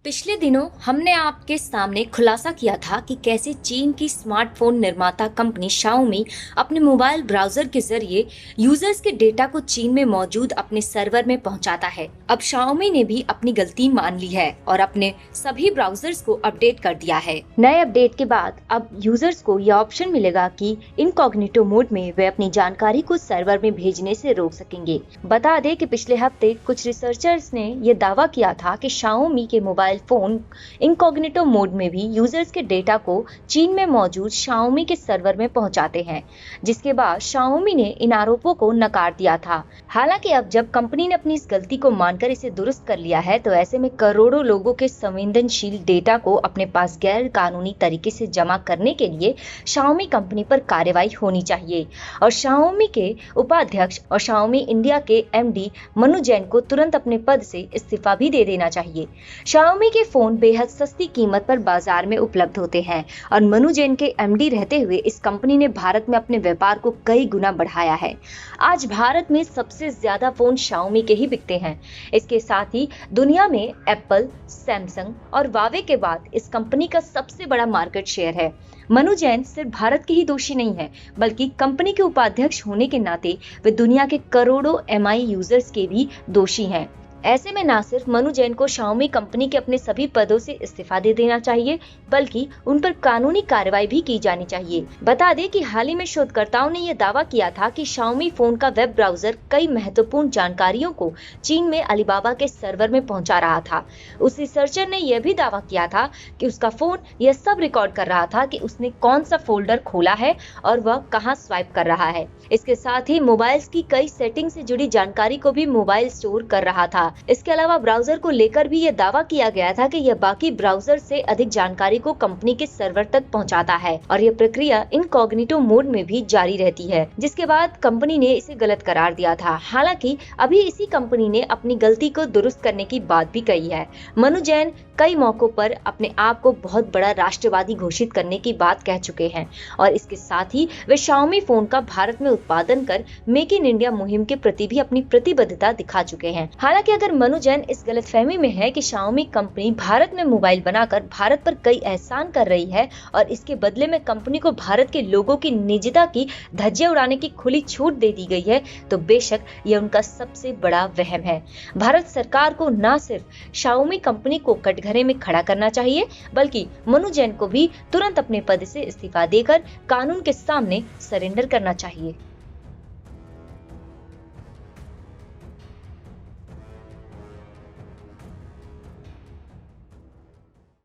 पिछले दिनों हमने आपके सामने खुलासा किया था कि कैसे चीन की स्मार्टफोन निर्माता कंपनी शाओमी अपने मोबाइल ब्राउजर के जरिए यूजर्स के डेटा को चीन में मौजूद अपने सर्वर में पहुंचाता है। अब शाओमी ने भी अपनी गलती मान ली है और अपने सभी ब्राउजर्स को अपडेट कर दिया है। नए अपडेट के बाद अब यूजर्स को यह ऑप्शन मिलेगा कि इनकॉग्निटो मोड में वे अपनी जानकारी को सर्वर में भेजने से रोक सकेंगे। बता दें कि पिछले हफ्ते कुछ रिसर्चर्स ने यह दावा किया था कि शाओमी के मोबाइल फोन इनकॉग्निटो मोड में भी यूजर्स के डेटा को चीन में मौजूद शाओमी के सर्वर में पहुंचाते हैं, जिसके बाद शाओमी ने इन आरोपों को नकार दिया था। हालांकि अब जब कंपनी ने अपनी इस गलती को मानकर इसे दुरुस्त कर लिया है, तो ऐसे में करोड़ों लोगों के संवेदनशील डेटा को अपने पास गैर कानूनी तरीके से जमा करने के लिए शाओमी कंपनी पर कार्रवाई होनी चाहिए और शाओमी के उपाध्यक्ष और शाओमी इंडिया के एमडी मनु जैन को तुरंत अपने पद से इस्तीफा भी दे देना चाहिए। शाओमी के फोन बेहद सस्ती कीमत पर बाजार में उपलब्ध होते हैं और मनु जैन के एमडी रहते हुए इस कंपनी ने भारत में अपने व्यापार को कई गुना बढ़ाया है। आज भारत में सबसे ज्यादा फोन शाओमी के ही बिकते हैं। इसके साथ ही दुनिया में एप्पल, सैमसंग और वावे के बाद इस कंपनी का सबसे बड़ा मार्केट शेयर है। मनु जैन सिर्फ भारत के ही दोषी नहीं है, बल्कि कंपनी के उपाध्यक्ष होने के नाते वे दुनिया के करोड़ों एमआई यूजर्स के भी दोषी हैं। ऐसे में ना सिर्फ मनु जैन को शाओमी कंपनी के अपने सभी पदों से इस्तीफा दे देना चाहिए, बल्कि उन पर कानूनी कार्रवाई भी की जानी चाहिए। बता दें कि हाल ही में शोधकर्ताओं ने यह दावा किया था कि शाओमी फोन का वेब ब्राउजर कई महत्वपूर्ण जानकारियों को चीन में अलीबाबा के सर्वर में पहुंचा रहा था। उस रिसर्चर ने यह भी दावा किया था कि उसका फोन यह सब रिकॉर्ड कर रहा था कि उसने कौन सा फोल्डर खोला है और वह कहां स्वाइप कर रहा है। इसके साथ ही मोबाइल्स की कई सेटिंग से जुड़ी जानकारी को भी मोबाइल स्टोर कर रहा था। इसके अलावा ब्राउजर को लेकर भी यह दावा किया गया था कि यह बाकी ब्राउजर से अधिक जानकारी को कंपनी के सर्वर तक पहुंचाता है और यह प्रक्रिया इनकॉग्निटो मोड में भी जारी रहती है, जिसके बाद कंपनी ने इसे गलत करार दिया था। हालांकि अभी इसी कंपनी ने अपनी गलती को दुरुस्त करने की बात भी कही है। मनु जैन कई मौकों पर अपने आप को बहुत बड़ा राष्ट्रवादी घोषित करने की बात कह चुके हैं और इसके साथ ही वे शाओमी फोन का भारत में उत्पादन कर मेक इन इंडिया मुहिम के प्रति भी अपनी प्रतिबद्धता दिखा चुके हैं। हालांकि अगर मनु जैन इस गलतफहमी में है कि शाओमी कंपनी भारत में मोबाइल बनाकर भारत पर कई एहसान कर रही है और इसके बदले में कंपनी को भारत के लोगों की निजता की धज्जियां उड़ाने की खुली छूट दे दी गई है, तो बेशक यह उनका सबसे बड़ा वहम है। भारत सरकार को न सिर्फ शाओमी कंपनी को कटघरे में खड़ा करना चाहिए, बल्कि मनु जैन को भी तुरंत अपने पद से इस्तीफा देकर कानून के सामने सरेंडर करना चाहिए।